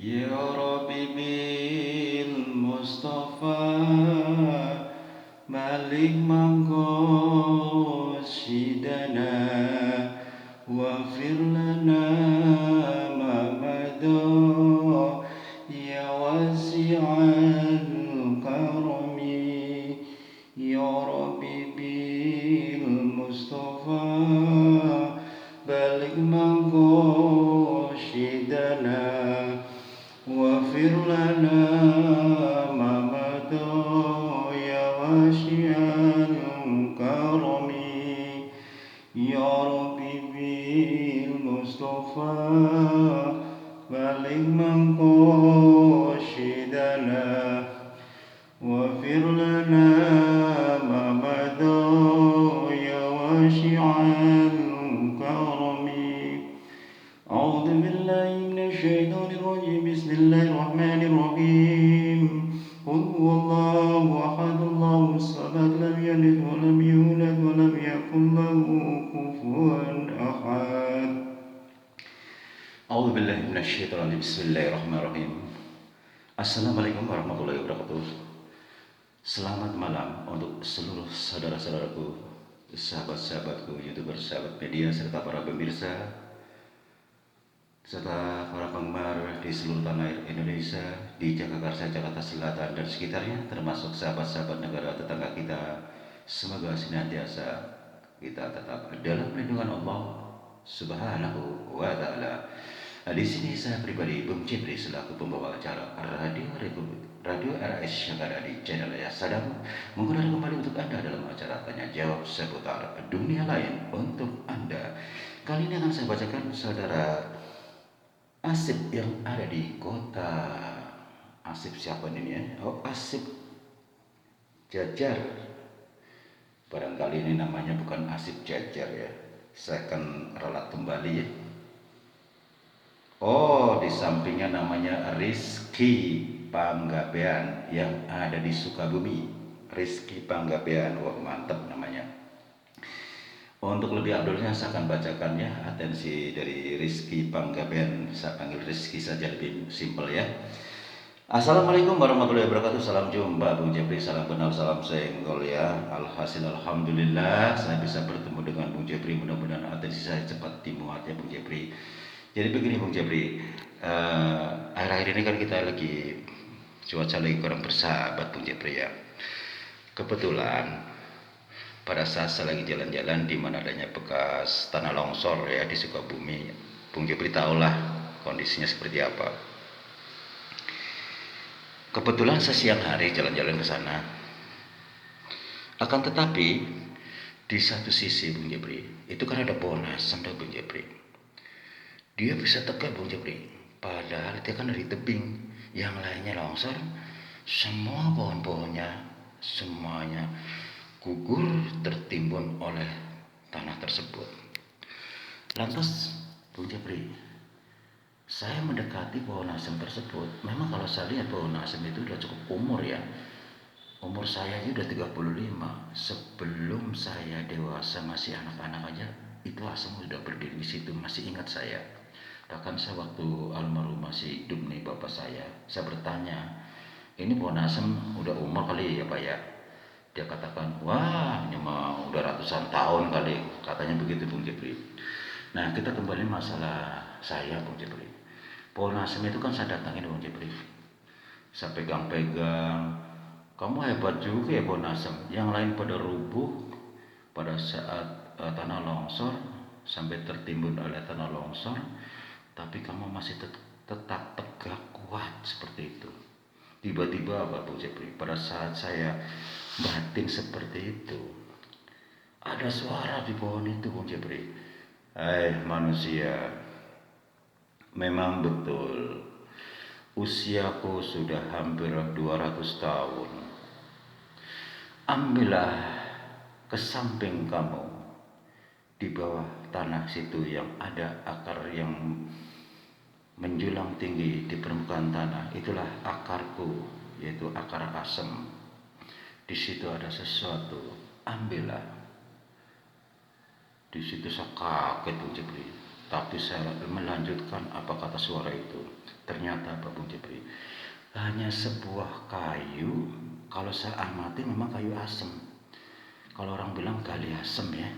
Ya Rabbi bil Mustafa Malik mangko sidana Wafir lana ma mada Ya wasi'al karami Ya Rabbi bil Mustafa Balik mangko sidana Wafir lana ma mada ya wasi'al karami Ya Rabbi bil Mustafa balik mangko sidana Wafir lana ma mada ya wasi'al karami أعوذ بالله من الشيطان الرجيم بسم الله الرحمن الرحيم قل هو الله أحد الله الصمد لم يلد ولم يولد ولم يكن له كفوا أحد أعوذ بالله من الشيطان الرجيم بسم الله الرحمن الرحيم Assalamualaikum warahmatullahi wabarakatuh. Selamat malam untuk seluruh saudara-saudaraku, sahabat-sahabatku, youtuber, sahabat media, serta para pemirsa serta para penggemar di seluruh tanah air Indonesia, di Jagakarsa, Jakarta Selatan dan sekitarnya, termasuk sahabat-sahabat negara tetangga kita. Semoga senantiasa kita tetap dalam lindungan Allah Subhanahu wa Ta'ala. Di sini saya pribadi Bung Cipri selaku pembawa acara Radio RS yang ada di channel Sadam menggunakan kembali untuk Anda dalam acara tanya jawab seputar dunia lain untuk Anda. Kali ini akan saya bacakan saudara Asip yang ada di kota. Asip siapa ini ya? Oh, Asip Jajar. Barangkali ini namanya bukan Asip Jajar ya. Saya akan ralat kembali ya. Oh, di sampingnya namanya Rizky Panggabean yang ada di Sukabumi. Rizky Panggabean, wah mantap namanya. Untuk lebih update-nya saya akan bacakan ya, atensi dari Rizky Panggabean. Saya panggil Rizky saja lebih simpel ya. Assalamualaikum warahmatullahi wabarakatuh. Salam jumpa Bung Jepri, salam kenal, salam senggol ya. Alhasil alhamdulillah saya bisa bertemu dengan Bung Jepri. Mudah-mudahan atensi saya cepat dimuat ya Bung Jepri. Jadi begini Bung Jepri, akhir-akhir ini kan kita lagi cuaca lagi kurang bersahabat Bung Jepri ya. Kebetulan pada saat saya lagi jalan-jalan di mana adanya bekas tanah longsor ya di Sukabumi, Bung Jepri tahulah kondisinya seperti apa. Kebetulan saya siang hari jalan-jalan ke sana. Akan tetapi di satu sisi Bung Jepri, itu kan ada pohon asam Bung Jepri. Dia bisa tegak Bung Jepri, padahal dia kan dari tebing, yang lainnya longsor, semua pohon-pohonnya semuanya gugur tertimbun oleh tanah tersebut. Lantas Bung Jepri, saya mendekati pohon asem tersebut. Memang kalau saya lihat pohon asem itu udah cukup umur ya. Umur saya udah 35. Sebelum saya dewasa masih anak-anak aja, itu asem udah berdiri di situ, masih ingat saya. Bahkan saya waktu almarhum masih hidup nih bapak saya bertanya, ini pohon asem udah umur kali ya Pak ya? Dia katakan, wah ini mah udah ratusan tahun kali, katanya begitu Bung Jepri. Nah kita kembali masalah saya Bung Jepri. Pohon asem itu kan saya datangin Bung Jepri, saya pegang-pegang, kamu hebat juga ya pohon asem. Yang lain pada rubuh pada saat tanah longsor, sampai tertimbun oleh tanah longsor, tapi kamu masih tetap tegak kuat seperti itu. Tiba-tiba apa Bung Jepri, pada saat saya batin seperti itu, ada suara di pohon itu Bung Jepri. Manusia, memang betul usiaku sudah hampir 200 tahun. Ambillah ke samping kamu, di bawah tanah situ yang ada akar yang menjulang tinggi di permukaan tanah, itulah akarku, yaitu akar asem. Di situ ada sesuatu, ambillah. Di situ saya kaget Bung Jepri. Tapi saya melanjutkan apa kata suara itu. Ternyata Pak Bung Jepri, hanya sebuah kayu, kalau saya amati memang kayu asem. Kalau orang bilang gali asem ya,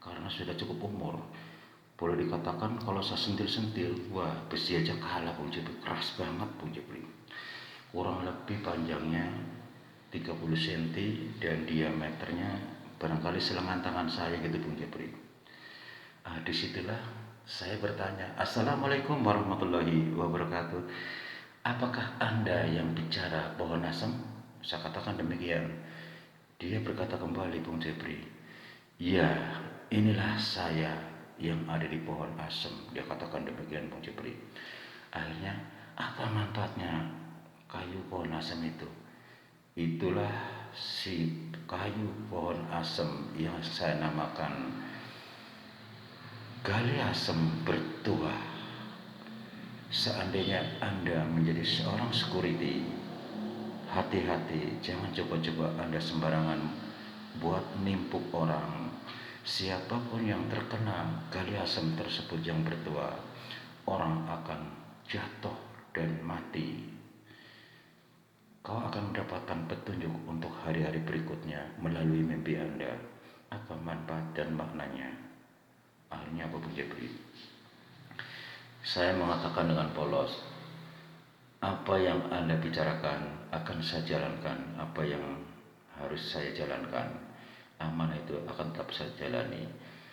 karena sudah cukup umur. Boleh dikatakan kalau saya sentil-sentil, wah besi aja kalah Bung Jepri, keras banget Bung Jepri. Kurang lebih panjangnya 30 cm dan diameternya barangkali selengan tangan saya gitu Bung Jepri. Disitulah saya bertanya, Assalamualaikum warahmatullahi wabarakatuh. Apakah Anda yang bicara pohon asam? Saya katakan demikian. Dia berkata kembali Bung Jepri, ya inilah saya yang ada di pohon asam. Dia katakan demikian Bung Jepri. Akhirnya apa manfaatnya kayu pohon asam itu? Itulah si kayu pohon asam yang saya namakan gali asam bertuah. Seandainya Anda menjadi seorang security, hati-hati, jangan coba-coba Anda sembarangan buat nimpuk orang. Siapapun yang terkena gali asam tersebut yang bertuah, orang akan jatuh dan mati. Kau akan mendapatkan petunjuk untuk hari-hari berikutnya melalui mimpi Anda. Apa manfaat dan maknanya? Akhirnya Bung Jepri, saya mengatakan dengan polos, apa yang Anda bicarakan akan saya jalankan, apa yang harus saya jalankan, amanah itu akan tetap saya jalani.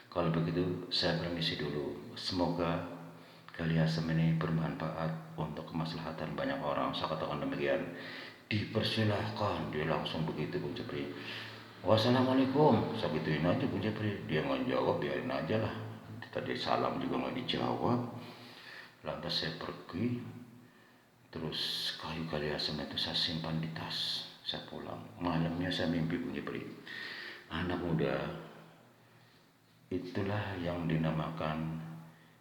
Kalau begitu saya permisi dulu. Semoga gali asam ini bermanfaat untuk kemaslahatan banyak orang. Saya katakan demikian. Dipersilahkan. Dia langsung begitu Bung Jepri. Wassalamualaikum. Saya gituin aja Bung Jepri. Dia nggak jawab, biarin aja lah. Tadi salam juga nggak dijawab. Lantas saya pergi. Terus kayu gali asam itu saya simpan di tas. Saya pulang. Malamnya saya mimpi Bung Jepri. Anak muda, itulah yang dinamakan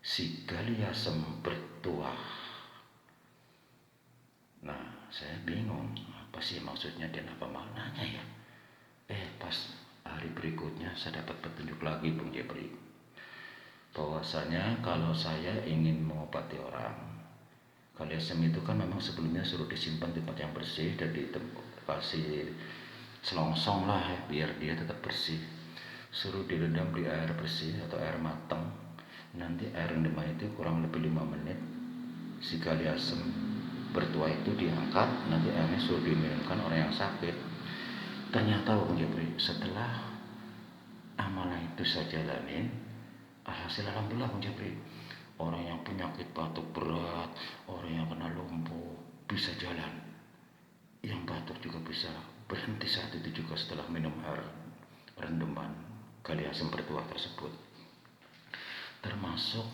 si gali asam bertuah. Nah, saya bingung. Apa sih maksudnya dan apa maknanya ya? Pas hari berikutnya saya dapat petunjuk lagi Bung Jepri. Bahwasanya kalau saya ingin mengobati orang, gali asam itu kan memang sebelumnya suruh disimpan di tempat yang bersih dan kasih selongsong lah ya, biar dia tetap bersih. Suruh direndam di air bersih atau air matang. Nanti air rendaman itu kurang lebih 5 menit. Si gali asam bertuah itu diangkat, nanti airnya suruh diminumkan orang yang sakit. Ternyata Bung Jepri, setelah amalan itu saya jalanin, alhasil alhamdulillah Bung Jepri, orang yang penyakit batuk berat, orang yang kena lumpuh bisa jalan, yang batuk juga bisa berhenti saat itu juga setelah minum air rendaman gali asam bertuah tersebut. Termasuk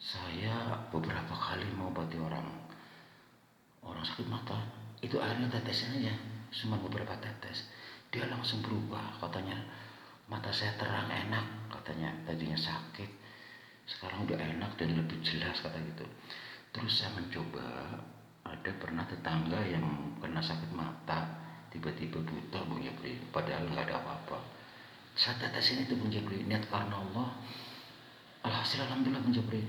saya beberapa kali mengobati orang sakit mata, itu airnya tetesnya aja, cuma beberapa tetes, dia langsung berubah. Katanya mata saya terang, enak katanya, tadinya sakit sekarang udah enak dan lebih jelas kata gitu. Terus saya mencoba, ada pernah tetangga yang kena sakit mata tiba-tiba buta Bung Jepri, padahal nggak ada apa-apa. Saya tetesin itu Bung Jepri, niat karena Allah. Alhasil alhamdulillah Bung Jepri,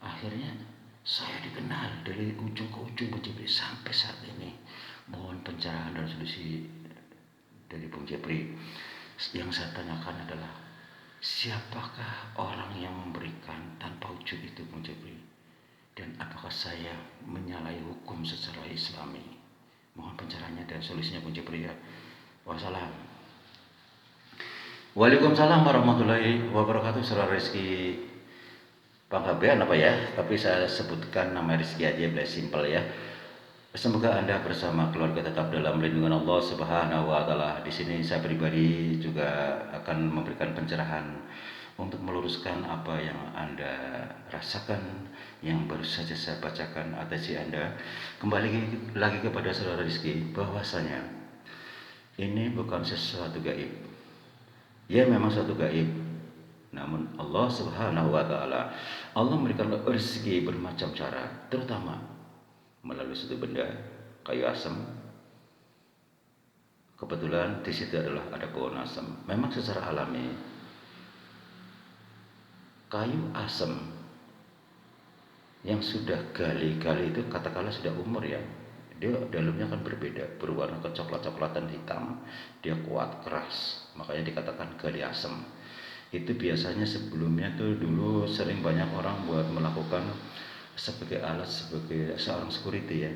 akhirnya saya dikenal dari ujung ke ujung Bung Jepri sampai saat ini. Mohon pencerahan dan solusi dari Bung Jepri. Yang saya tanyakan adalah, siapakah orang yang memberikan tanpa ujub itu Bung Jepri? Dan apakah saya menyalahi hukum secara Islami? Mohon pencerahannya dan solusinya Bung Jepri ya. Wassalam. Waalaikumsalam warahmatullahi wabarakatuh. Saudara Rizky Panggabean apa ya, tapi saya sebutkan nama Rizky aja biar simpel ya. Semoga Anda bersama keluarga tetap dalam lindungan Allah Subhanahu wa taala. Di sini saya pribadi juga akan memberikan pencerahan untuk meluruskan apa yang Anda rasakan yang baru saja saya bacakan atas Anda. Kembali lagi kepada saudara Rizky, bahwasanya ini bukan sesuatu gaib. Ya memang suatu gaib, namun Allah Subhanahu wa taala, Allah memberikan rezeki bermacam cara, terutama melalui suatu benda kayu asam. Kebetulan di situ adalah ada pohon asam. Memang secara alami kayu asem yang sudah gali-gali itu katakanlah sudah umur ya, dia dalamnya kan berbeda, berwarna kecoklat-coklatan hitam, dia kuat keras, makanya dikatakan gali asem. Itu biasanya sebelumnya tuh dulu sering banyak orang buat melakukan sebagai alat, sebagai seorang security ya,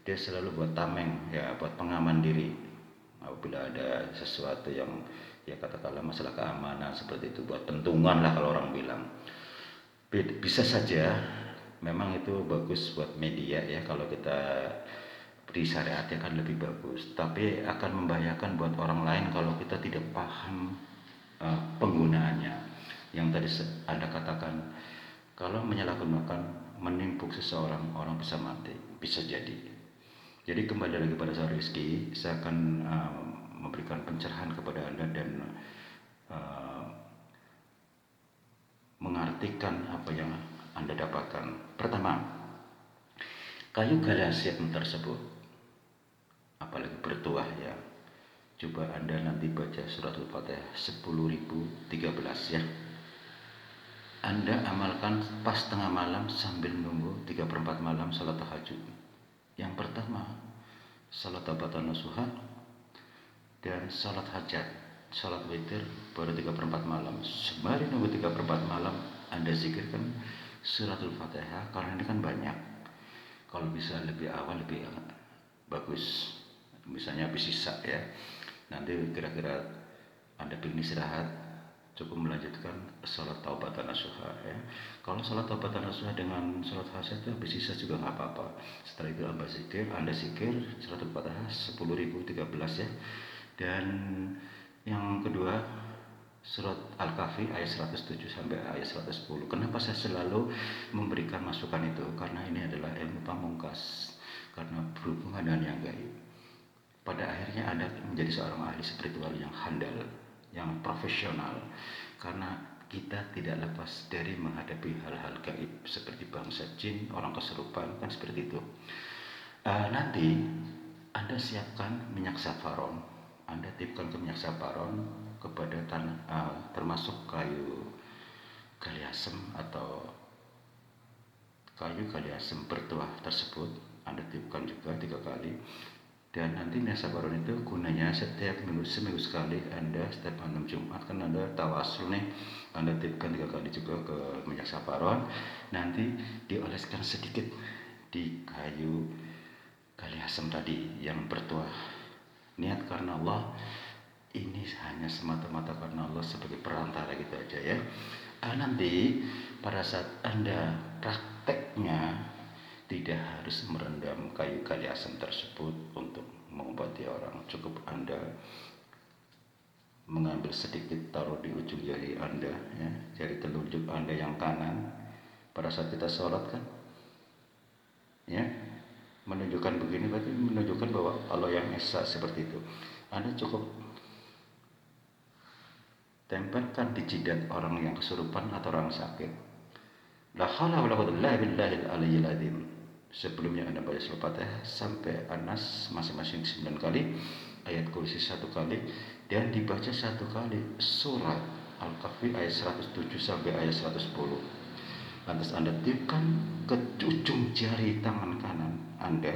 dia selalu buat tameng ya, buat pengaman diri apabila ada sesuatu yang ya katakanlah masalah keamanan seperti itu, buat pentungan lah kalau orang bilang. Bisa saja memang itu bagus buat media ya, kalau kita disyariatkan kan lebih bagus, tapi akan membahayakan buat orang lain kalau kita tidak paham penggunaannya. Yang tadi Anda katakan, kalau menyalahgunakan menimpuk seseorang, orang bisa mati, bisa jadi. Jadi kembali lagi pada saya Rizky, saya akan memberikan pencerahan kepada Anda dan mengartikan apa yang Anda dapatkan. Pertama, kayu galasium tersebut, apalagi bertuah ya, coba Anda nanti baca surat Al-Fatihah 10.013 ya. Anda amalkan pas tengah malam sambil nunggu 3/4 malam salat tahajud. Yang pertama, salat tabatan nasuha dan salat hajat, salat witir baru 3/4 malam. Sembari nunggu 3/4 malam, Anda zikirkan surat Al-Fatihah, karena ini kan banyak. Kalau bisa lebih awal lebih bagus. Misalnya habis isya ya. Nanti kira-kira Anda ingin istirahat, cukup melanjutkan salat taubatan nasuha ya. Kalau salat taubatan nasuha dengan salat hajat itu habis isya juga nggak apa-apa. Setelah itu Anda zikir surat Al-Fatihah 10.013 ya. Dan yang kedua, surat Al-Kahfi ayat 107 sampai ayat 110. Kenapa saya selalu memberikan masukan itu? Karena ini adalah ilmu pamungkas, karena berhubungan dengan yang gaib. Pada akhirnya Anda menjadi seorang ahli spiritual yang handal, yang profesional, karena kita tidak lepas dari menghadapi hal-hal gaib seperti bangsa jin, orang kesurupan, kan seperti itu. Nanti Anda siapkan minyak saffron, Anda tipkan ke minyak saffron kepada tanah, termasuk kayu galiasem atau kayu galiasem bertuah tersebut, Anda tipkan juga 3 kali. Dan nanti minyak saffron itu gunanya setiap seminggu sekali, Anda setiap malam Jumat kan Anda tawasul nih, Anda tipkan 3 kali juga ke minyak saffron. Nanti dioleskan sedikit di kayu galiasem tadi yang bertuah. Niat karena Allah, ini hanya semata-mata karena Allah sebagai perantara gitu aja ya. Nanti pada saat Anda prakteknya, tidak harus merendam kayu galiasem tersebut untuk mengobati orang. Cukup Anda mengambil sedikit, taruh di ujung jari Anda ya, jari telunjuk Anda yang kanan. Pada saat kita sholat kan ya, menunjukkan begini, berarti menunjukkan bahwa Allah yang esa, seperti itu. Anda cukup tempelkan di jidat orang yang kesurupan atau orang sakit. La haula wala quwwata illa billahil aliyyil azim. Sebelumnya Anda baca surat Fatihah sampai An-Nas masing-masing 9 kali, ayat kursi 1 kali, dan dibaca 1 kali surat Al-Kahfi ayat 107 sampai ayat 110. Lantas Anda tipkan ke ujung jari tangan kanan Anda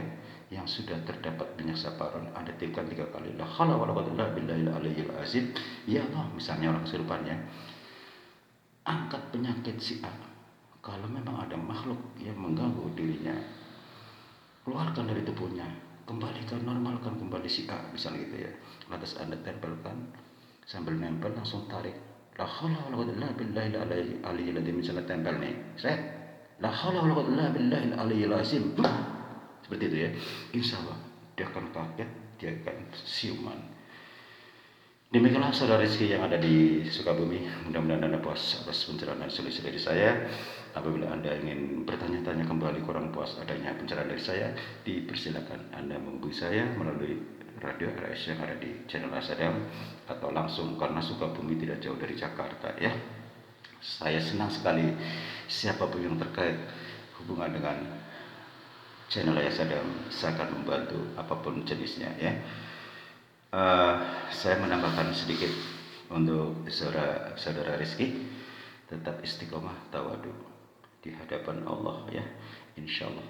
yang sudah terdapat minyak saffron, Anda tipkan 3 kali. La haula wala quwwata illa billahil aliyyil azim. Ya Allah, misalnya orang kesurupannya, angkat penyakit si A. Kalau memang ada makhluk yang mengganggu dirinya, keluarkan dari tubuhnya, kembalikan, normalkan kembali si A, misalnya gitu ya. Lantas Anda tempelkan, sambil nempel langsung tarik. La haula wala quwwata illa billahil aliyyil azim. Misalnya tempel nih, set. La haula wala quwwata illa billahil aliyyil azim. Seperti itu ya. Insya Allah dia akan kaget, dia akan siuman. Demikianlah saudara Rizky yang ada di Sukabumi. Mudah-mudahan Anda puas atas pencerahan dan solusi dari saya. Apabila Anda ingin bertanya-tanya kembali, kurang puas adanya pencerahan dari saya, dipersilakan Anda menghubungi saya melalui radio RS yang ada di channel Asadam, atau langsung, karena Sukabumi tidak jauh dari Jakarta ya. Saya senang sekali siapapun yang terkait hubungan dengan channel Asadam, saya akan membantu apapun jenisnya ya. Saya menambahkan sedikit untuk saudara Rizky. tetap istiqomah tawadu di hadapan Allah ya. Insya Allah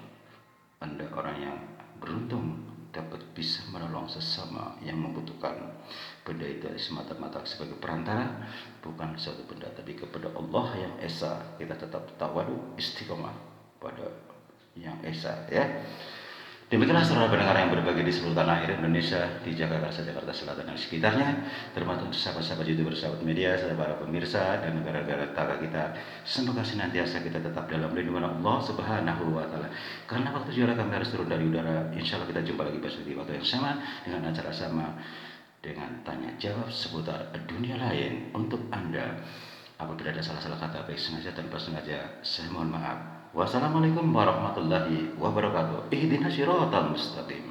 Anda orang yang beruntung dapat bisa menolong sesama yang membutuhkan. Benda itu semata-mata sebagai perantara, bukan suatu benda, tapi kepada Allah yang esa. Kita tetap tawadu istiqomah pada yang esa ya. Demikianlah saudara pendengar yang berbahagia di seluruh tanah air Indonesia, di Jakarta, Jakarta Selatan dan sekitarnya, termasuk sahabat-sahabat YouTuber, sahabat media, sahabat para pemirsa dan negara-negara tetangga kita. Semoga senantiasa kita tetap dalam lindungan Allah Subhanahu wa taala. Karena waktu juga kami harus turun dari udara. Insya Allah kita jumpa lagi besok di waktu yang sama dengan acara sama, dengan tanya jawab seputar dunia lain untuk Anda. Apabila ada salah-salah kata baik sengaja tanpa sengaja, saya mohon maaf. Wassalamualaikum warahmatullahi wabarakatuh. Ihdinas siratal mustaqim.